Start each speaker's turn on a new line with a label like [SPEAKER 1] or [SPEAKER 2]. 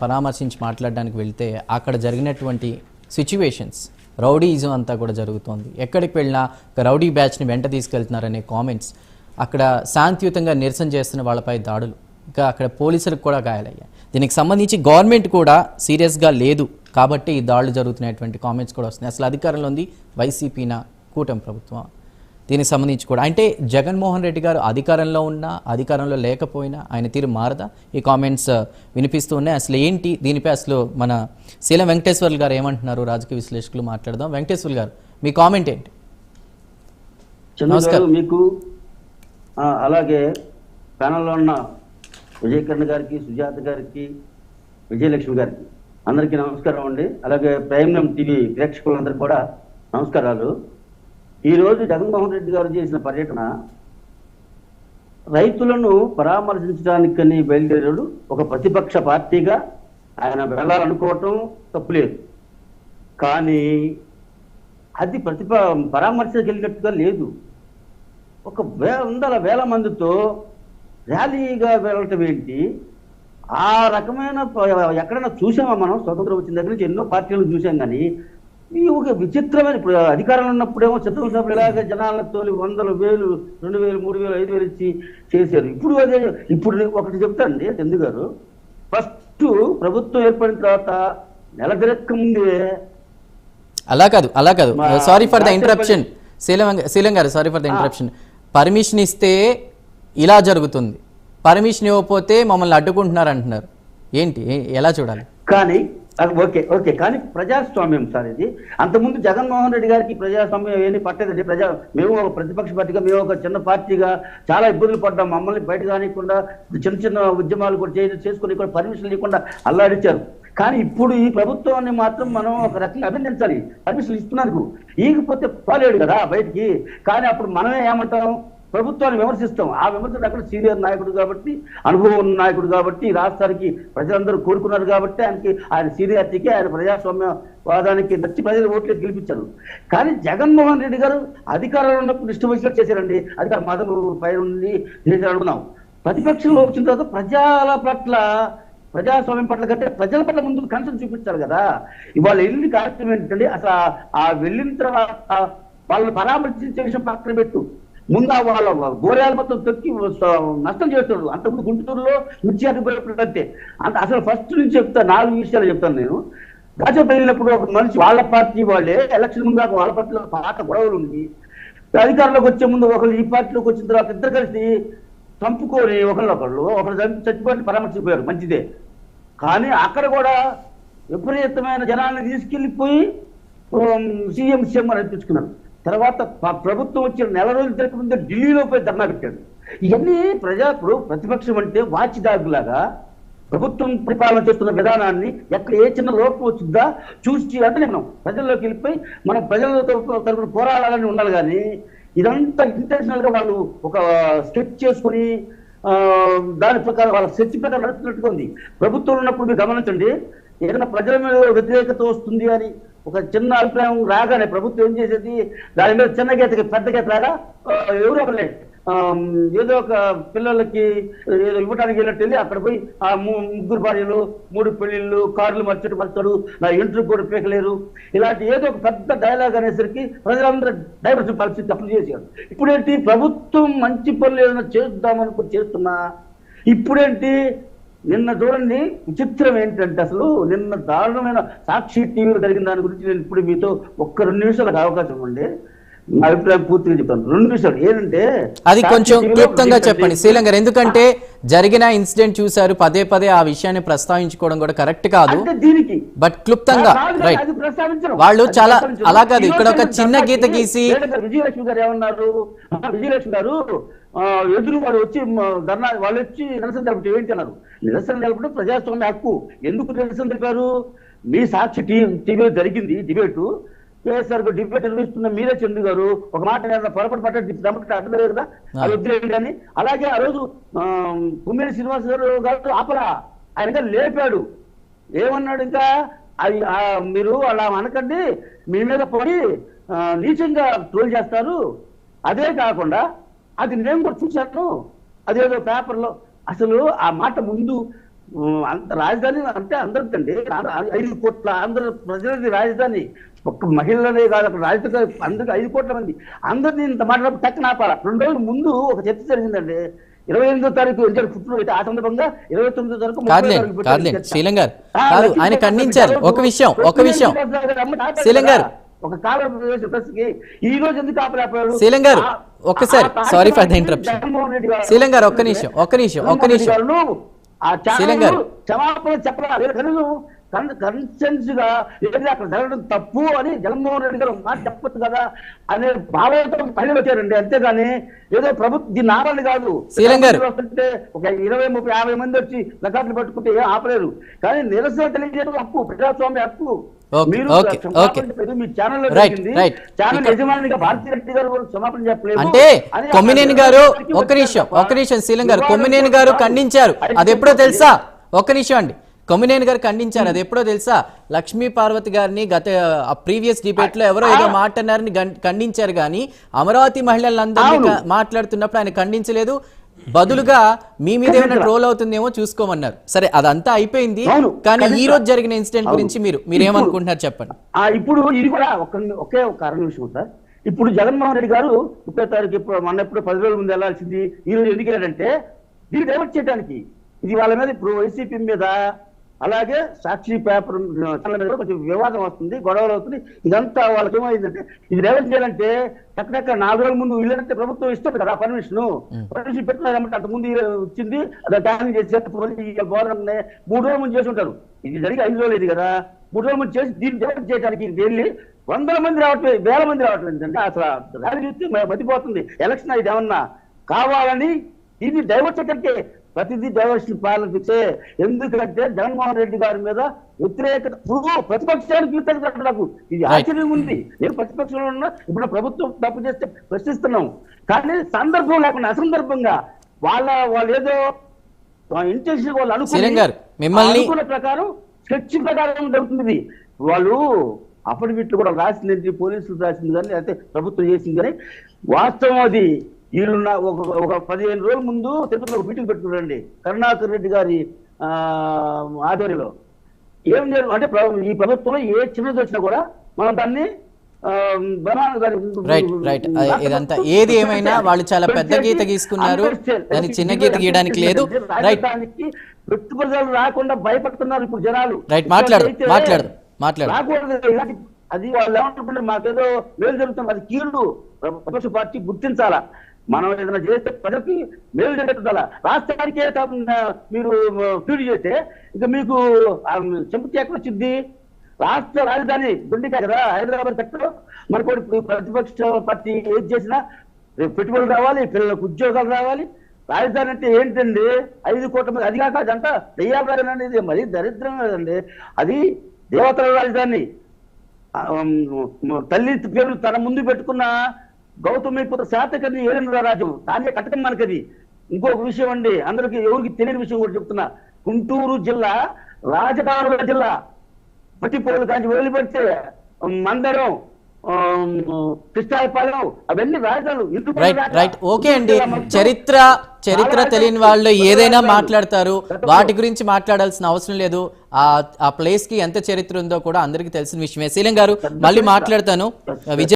[SPEAKER 1] పరామర్శించి మాట్లాడడానికి వెళ్తే అక్కడ జరిగినటువంటి సిచ్యువేషన్స్ రౌడీయిజం అంతా కూడా జరుగుతోంది. ఎక్కడికి వెళ్ళినా ఒక రౌడీ బ్యాచ్ని వెంట తీసుకెళ్తున్నారనే కామెంట్స్, అక్కడ శాంతియుతంగా నిరసన చేస్తున్న వాళ్ళపై దాడులు, ఇంకా అక్కడ పోలీసులకు కూడా గాయాలయ్యాయి. దీనికి సంబంధించి గవర్నమెంట్ కూడా సీరియస్గా లేదు కాబట్టి ఈ దాడులు జరుగుతున్నటువంటి కామెంట్స్ కూడా వస్తున్నాయి. అసలు అధికారంలో ఉంది వైసీపీనా కూటమి ప్రభుత్వం? దీనికి సంబంధించి కూడా అంటే జగన్మోహన్ రెడ్డి గారు అధికారంలో ఉన్నా అధికారంలో లేకపోయినా ఆయన తీరు మారదా? ఈ కామెంట్స్ వినిపిస్తూ ఉన్నాయి. అసలు ఏంటి దీనిపై అసలు మన శీలం వెంకటేశ్వర్లు గారు ఏమంటున్నారు? రాజకీయ విశ్లేషకులు మాట్లాడదాం. వెంకటేశ్వర్లు గారు, మీ కామెంట్ ఏంటి?
[SPEAKER 2] నమస్కారం మీకు, అలాగే ప్యానల్లో ఉన్న విజయకరణ్ గారికి, సుజాత గారికి, విజయలక్ష్మి గారికి అందరికీ నమస్కారం అండి. అలాగే ప్రైమ్ టీవీ ప్రేక్షకులందరికీ కూడా నమస్కారాలు. ఈరోజు జగన్మోహన్ రెడ్డి గారు చేసిన పర్యటన రైతులను పరామర్శించడానికని బయలుదేరాడు. ఒక ప్రతిపక్ష పార్టీగా ఆయన వెళ్ళాలనుకోవటం తప్పులేదు, కానీ అది పరామర్శకు వెళ్ళినట్టుగా లేదు. ఒక వందల వేల మందితో ర్యాలీగా వెళ్ళటం ఏంటి? ఆ రకమైన ఎక్కడైనా చూసామా మనం? స్వతంత్రం వచ్చిన దగ్గర నుంచి ఎన్నో పార్టీలను చూసాం, కానీ ఈ ఒక విచిత్రమైన, ఇప్పుడు అధికారంలో ఉన్నప్పుడేమో చతుర్ల సభలు ఇలాగ జనాలతో 100,000, 2,000, 3,000, 5,000 ఇచ్చి చేశారు. ఇప్పుడు అదే, ఇప్పుడు ఒకటి చెప్తానండి చందు గారు, ఫస్ట్ ప్రభుత్వం ఏర్పడిన తర్వాత నెల తిరక్క ముందే
[SPEAKER 1] అలా కాదు సారీ ఫర్ ద ఇంటరప్షన్ శీలం గారు, sorry for the interruption. Permission ఇస్తే ఇలా జరుగుతుంది, పర్మిషన్ ఇవ్వకపోతే మమ్మల్ని అడ్డుకుంటున్నారు అంటున్నారు. ఏంటి, ఎలా చూడాలి?
[SPEAKER 2] కానీ ఓకే కానీ ప్రజాస్వామ్యం సార్ ఇది. అంతకుముందు జగన్మోహన్ రెడ్డి గారికి ప్రజాస్వామ్యం ఏమీ పట్టేదండి. మేము ఒక ప్రతిపక్ష పార్టీగా, మేము ఒక చిన్న పార్టీగా చాలా ఇబ్బందులు పడ్డాం. మమ్మల్ని బయట కానికుండా చిన్న చిన్న ఉద్యమాలు కూడా చేసుకుని కూడా పర్మిషన్ లేకుండా అల్లాడించారు. కానీ ఇప్పుడు ఈ ప్రభుత్వాన్ని మాత్రం మనం ఒక రకంగా అభినందించాలి. పర్మిషన్ ఇస్తున్నందుకు. ఈకపోతే పోలేడు కదా బయటికి. కానీ అప్పుడు మనమే ఏమంటాం? ప్రభుత్వాన్ని విమర్శిస్తాం. ఆ విమర్శలు అక్కడ సీనియర్ నాయకుడు కాబట్టి, అనుభవం ఉన్న నాయకుడు కాబట్టి, రాష్ట్రానికి ప్రజలందరూ కోరుకున్నారు కాబట్టి ఆయన సీనియారిటీకి, ఆయన ప్రజాస్వామ్యవాదానికి నచ్చి ప్రజలు ఓట్లేదు గెలిపించారు. కానీ జగన్మోహన్ రెడ్డి గారు అధికారంలో ఉన్నప్పుడు ఇష్టం వచ్చినట్టు చేశారండి. అధికార మతం పై నుండి అనుకున్నాం. ప్రతిపక్షంలో వచ్చిన తర్వాత ప్రజల పట్ల, ప్రజాస్వామ్యం పట్ల కంటే ప్రజల పట్ల ముందు కన్సర్న్ చూపించాలి కదా. ఇవాళ వెళ్ళిన కార్యక్రమం ఏంటంటే, అసలు ఆ వెళ్ళిన తర్వాత వాళ్ళని పరామర్శించే విషయం పక్కన పెట్టు, ముందు వాళ్ళ గోర్యాల మొత్తం తొక్కి నష్టం చేస్తున్నాడు. అంతకుముందు గుంటూరులో మిర్చి అడ్డుపడినట్టే. అసలు ఫస్ట్ నుంచి చెప్తాను, 4 విషయాలు చెప్తాను నేను. భాజపా వెళ్ళినప్పుడు ఒక మనిషి, వాళ్ళ పార్టీ వాళ్ళే ఎలక్షన్ ముందు వాళ్ళ పార్టీలో పాత గొడవలు ఉంది. అధికారంలోకి వచ్చే ముందు ఒకరు ఈ పార్టీలోకి వచ్చిన తర్వాత ఇద్దరు కలిసి చంపుకొని ఒకరు చచ్చిపోయి పరామర్శిపోయారు, మంచిదే. కానీ అక్కడ కూడా విపరీతమైన జనాన్ని తీసుకెళ్ళిపోయి సీఎం అని అనిపించుకున్నారు. తర్వాత ప్రభుత్వం వచ్చిన నెల రోజుల తిరగక ముందే ఢిల్లీలో పోయి ధర్నా పెట్టాడు. ఇవన్నీ ప్రతిపక్షం అంటే వాచ్ డాగ్ లాగా ప్రభుత్వం పరిపాలన చేస్తున్న విధానాన్ని ఎక్కడ ఏ చిన్న లోపం వచ్చిందా చూసి అంటే మనం ప్రజల్లోకి వెళ్ళిపోయి మనం ప్రజలతో తరపున పోరాడాలని ఉండాలి. కానీ ఇదంతా ఇంటెన్షనల్ గా వాళ్ళు ఒక స్కెచ్ చేసుకుని దాని ప్రకారం వాళ్ళ స్కెచ్ ప్రకారం నడుస్తున్నట్టుగా ఉంది. ప్రభుత్వం ఉన్నప్పుడు మీరు గమనించండి, ఏదైనా ప్రజల మీద వ్యతిరేకత వస్తుంది అని ఒక చిన్న అభిప్రాయం రాగానే ప్రభుత్వం ఏం చేసేది, దాని మీద చిన్న గీతకి పెద్ద గీత రాగా ఎవరు ఒకలే ఏదో ఒక పిల్లలకి ఏదో ఇవ్వడానికి వెళ్ళినట్టు వెళ్ళి అక్కడ పోయి ఆ 3 భార్యలు 3 పెళ్లిళ్ళు, కార్లు మర్చాడు, నా ఇంట్లో కూడా పీకలేరు, ఇలాంటి ఏదో ఒక పెద్ద డైలాగ్ అనేసరికి ప్రజలందరూ డైవర్షన్ పరిస్థితి అప్పుడు చేశారు. ఇప్పుడేంటి, ప్రభుత్వం మంచి పనులు ఏదైనా చేద్దామనుకుని చేస్తున్నా, ఇప్పుడేంటి నిన్న చూడండి విచిత్రం ఏంటంటే, అసలు నిన్న దారుణమైన సాక్షి టీవీలో జరిగిన దాని గురించి నేను ఇప్పుడు మీతో ఒక్క 2 నిమిషాలకు అవకాశం ఉండే నా అభిప్రాయం పూర్తిగా చెప్తాను. 2 నిమిషాలు. ఏంటంటే
[SPEAKER 1] అది కొంచెం క్లుప్తంగా చెప్పండి శీలం గారు, ఎందుకంటే జరిగిన ఇన్సిడెంట్ చూసారు, పదే ఆ విషయాన్ని ప్రస్తావించుకోవడం కూడా కరెక్ట్ కాదు.
[SPEAKER 2] దీనికి
[SPEAKER 1] బట్ క్లుప్తంగా రైట్, వాళ్ళు చాలా అలా కాదు, ఇక్కడ ఒక చిన్న గీత గీసి.
[SPEAKER 2] విజయలక్ష్మి గారు ఏమన్నారు, విజయలక్ష్మి గారు ఎదురు వాడు వచ్చి ధర్నా, వాళ్ళు వచ్చి నిరసన తెలిపి ఏంటి అన్నారు. నిరసన తెలపడం ప్రజాస్వామ్య హక్కు. ఎందుకు నిరసన తెలిపారు? మీ సాక్షి టీవీలో జరిగింది డిబేటు, కేసీఆర్ డిబేట్ నిర్వహిస్తున్న మీరే చంద్రు గారు ఒక మాట పొరపాటు పట్టాడు, అర్థం లేదు కదా, అది వద్దులేదు. కానీ అలాగే ఆ రోజు కుమ్మేరి శ్రీనివాస్ గారు ఆపరా, ఆయన లేపాడు. ఏమన్నాడు, ఇంకా అది మీరు అలా అనకండి, మీ మీద పడి నీచంగా ట్రోల్ చేస్తారు. అదే కాకుండా అది నేను కూడా చూశాను, అదేదో పేపర్లో. అసలు ఆ మాట ముందు అంత రాజధాని అంటే అందరికండి 5 కోట్ల ఆంధ్ర ప్రజలది రాజధాని. ఒక్క మహిళలనే కాదు, అక్కడ రాజధాని అందరికి 5 కోట్ల మంది అందరినీ ఇంత మాట్లాడడం టక్కన ఆపాల. 2 రోజుల ముందు ఒక చర్చ జరిగిందండి. 28వ తారీఖు ఎన్టీఆర్ పుట్టినరోజు అయితే ఆ సందర్భంగా 29వ తారీఖు 30వ తారీఖు
[SPEAKER 1] కాదులేండి శ్రీలంగ గారు కాదు, ఆయన ఖండించారు. ఒక విషయం శ్రీలంగ గారు,
[SPEAKER 2] ఒక కాలం ప్రశ్నకి ఈ రోజు ఎందుకు ఆపలేపారు
[SPEAKER 1] శ్రీలంగ గారు ఒక్కసారి, సారీ ఫర్ ద ఇంటరప్షన్. శ్రీలంగ గారు ఒక్క నిమిషం శ్రీలంగ గారు
[SPEAKER 2] క్షమాపణ చెప్పాలి. కన్సెన్స్ గా ఏదైనా అక్కడ జరగడం తప్పు అని జగన్మోహన్ రెడ్డి గారు మాట చెప్పొచ్చు కదా అనే భావంతో పైన వచ్చారండి. అంతేగాని ఏదో ప్రభుత్వం దీన్ని ఆపాలని కాదు. వస్తుంటే ఒక 20, 30, 50 మంది వచ్చి ప్లకార్డులు పట్టుకుంటే ఏం ఆపలేరు. కానీ నిరసన తెలియజేయడం హక్కు, ప్రజాస్వామ్య హక్కు. మీరు మీ ఛానల్లో ఛానల్ యజమానిగా భారతీ రెడ్డి గారు కూడా క్షమాపణ చెప్పలేదు
[SPEAKER 1] అంటే కొమ్మినేని గారు ఒక్క నిమిషం శ్రీలంగ గారు కొమ్మినేని గారు ఖండించారు. అది ఎప్పుడో తెలుసా? ఒక్క నిమిషం అండి. కొమ్మినేని గారు ఖండించారు. అది ఎప్పుడో తెలుసా? లక్ష్మీ పార్వతి గారిని గత ప్రీవియస్ డిబేట్ లో ఎవరో ఏదో మాట అన్నారని ఖండించారు, కానీ అమరావతి మహిళలందరినీ మాట్లాడుతున్నప్పుడు ఆయన ఖండించలేదు. బదులుగా మీ మీద ఏమైనా ట్రోల్ అవుతుందేమో చూసుకోమన్నారు. సరే, అదంతా అయిపోయింది. కానీ ఈ రోజు జరిగిన ఇన్సిడెంట్ గురించి మీరేమనుకుంటున్నారు చెప్పండి.
[SPEAKER 2] ఇప్పుడు ఇది కూడా ఒకే ఒక కారణం విషయం సార్. ఇప్పుడు జగన్మోహన్ రెడ్డి గారు 30వ తారీఖు మొన్నప్పుడు 10 రోజుల ముందు వెళ్లాల్సింది ఈ రోజు ఎందుకు వెళ్ళాడంటే దీన్ని డైవర్ట్ చేయడానికి. ఇది వాళ్ళ మీద ఇప్పుడు వైసీపీ మీద అలాగే సాక్షి పేపర్ ఛానల్ మీద కొంచెం వివాదం వస్తుంది, గొడవలు అవుతుంది. ఇదంతా వాళ్ళకి ఏమైందంటే ఇది డైవర్ట్ చేయాలంటే చక్కగా 4 రోజుల ముందు వీళ్ళంటే ప్రభుత్వం ఇస్తుంది కదా పర్మిషన్ పెట్టినారంటే అంత ముందు వచ్చింది అది ట్యానింగ్ చేసి 3 రోజుల ముందు చేసి ఉంటారు. ఇది జరిగి 5 రోజులు ఇది కదా, 3 రోజుల ముందు చేసి దీన్ని డైవర్ట్ చేయడానికి వెళ్ళి 100 మంది రావట్లేదు, 1000 మంది రావట్లేదు. అంటే అసలు ర్యాలీ చూస్తే మతిపోతుంది. ఎలక్షన్ ఇది ఏమన్నా కావాలని దీన్ని డైవర్ట్ చేయడానికి ప్రతిదీ డైవర్షన్ పాలిటిక్సే. ఎందుకంటే జగన్మోహన్ రెడ్డి గారి మీద వ్యతిరేకత ప్రతిపక్షానికి నాకు ఇది ఆశ్చర్యం ఉంది. నేను ప్రతిపక్షంలో ఉన్నా, ఇప్పుడు ప్రభుత్వం తప్పు చేస్తే ప్రశ్నిస్తున్నాం. కానీ సందర్భం లేకుండా అసందర్భంగా వాళ్ళు ఏదో ఇంటెన్షన్ వాళ్ళు అనుకున్న ప్రకారం స్కెచ్ ప్రకారం జరుగుతుంది. వాళ్ళు అఫిడవిట్లు కూడా రాసింది, పోలీసులు రాసింది కానీ అయితే ప్రభుత్వం చేసింది కానీ వాస్తవం అది. వీళ్ళున్న ఒక 15 రోజుల ముందు తిరుపతిలో ఒక మీటింగ్ పెట్టుకున్నారండి కరుణాకర్ రెడ్డి గారి ఆధ్వర్యంలో. ఏం లేదు అంటే ఈ ప్రభుత్వంలో ఏ చిన్నది వచ్చినా కూడా మనం దాన్ని
[SPEAKER 1] ఇదంతా ఏది ఏమైనా వాళ్ళు చాలా పెద్ద గీత గీసుకున్నారు, దాన్ని చిన్న గీత గీయడానికి లేదు.
[SPEAKER 2] పెట్టుబడులు రాకుండా భయపడుతున్నారు ఇప్పుడు జనాలు.
[SPEAKER 1] మాట్లాడదు
[SPEAKER 2] అది వాళ్ళు ఏమంటున్నారు, మాకేదో మేలు జరుగుతుంది, అది కీళ్ళు ప్రతిపక్ష పార్టీ గుర్తించాలా. మనం ఏదైనా చేస్తే ప్రజలకి మేలు జరుగుతుందా. రాష్ట్రానికే మీరు ఫీడ్ చేస్తే ఇక మీకు చెంపుకి ఎక్కడ వచ్చింది? రాష్ట్ర రాజధాని గుండికాయ కదా హైదరాబాద్ కట్టలో. మనకు ప్రతిపక్ష పార్టీ ఏది చేసినా పెట్టుబడులు రావాలి, పిల్లలకు ఉద్యోగాలు రావాలి. రాజధాని అంటే ఏంటండి? 5 కోట్ల మంది, అది కాక అదంతా దయ్యాల రాజధాని అనేది మరీ దరిద్రం కదండి. అది దేవతల రాజధాని. తల్లి పేరు తన ముందు పెట్టుకున్న గౌతమిపుత్ర శాతకర్ణి ఏలిన రాజు, దాన్ని కట్టడం మనకది. ఇంకొక విషయం అండి, అందరికి ఎవరికి తెలియని విషయం కూడా చెప్తున్నా. గుంటూరు జిల్లా రాజకారుల జిల్లా. పట్టిపోలు కానీ వదిలిపెడితే మందరం, కృష్ణాయపాలెం అవన్నీ రాజధానులు.
[SPEAKER 1] ఓకే అండి, చరిత్ర తెలియని వాళ్ళు ఏదైనా మాట్లాడతారు. వాటి గురించి మాట్లాడాల్సిన అవసరం లేదు. ఆ ప్లేస్ కి ఎంత చరిత్ర ఉందో కూడా అందరికీ తెలిసిన విషయమే. శ్రీలంగ గారు మళ్ళీ మాట్లాడతాను.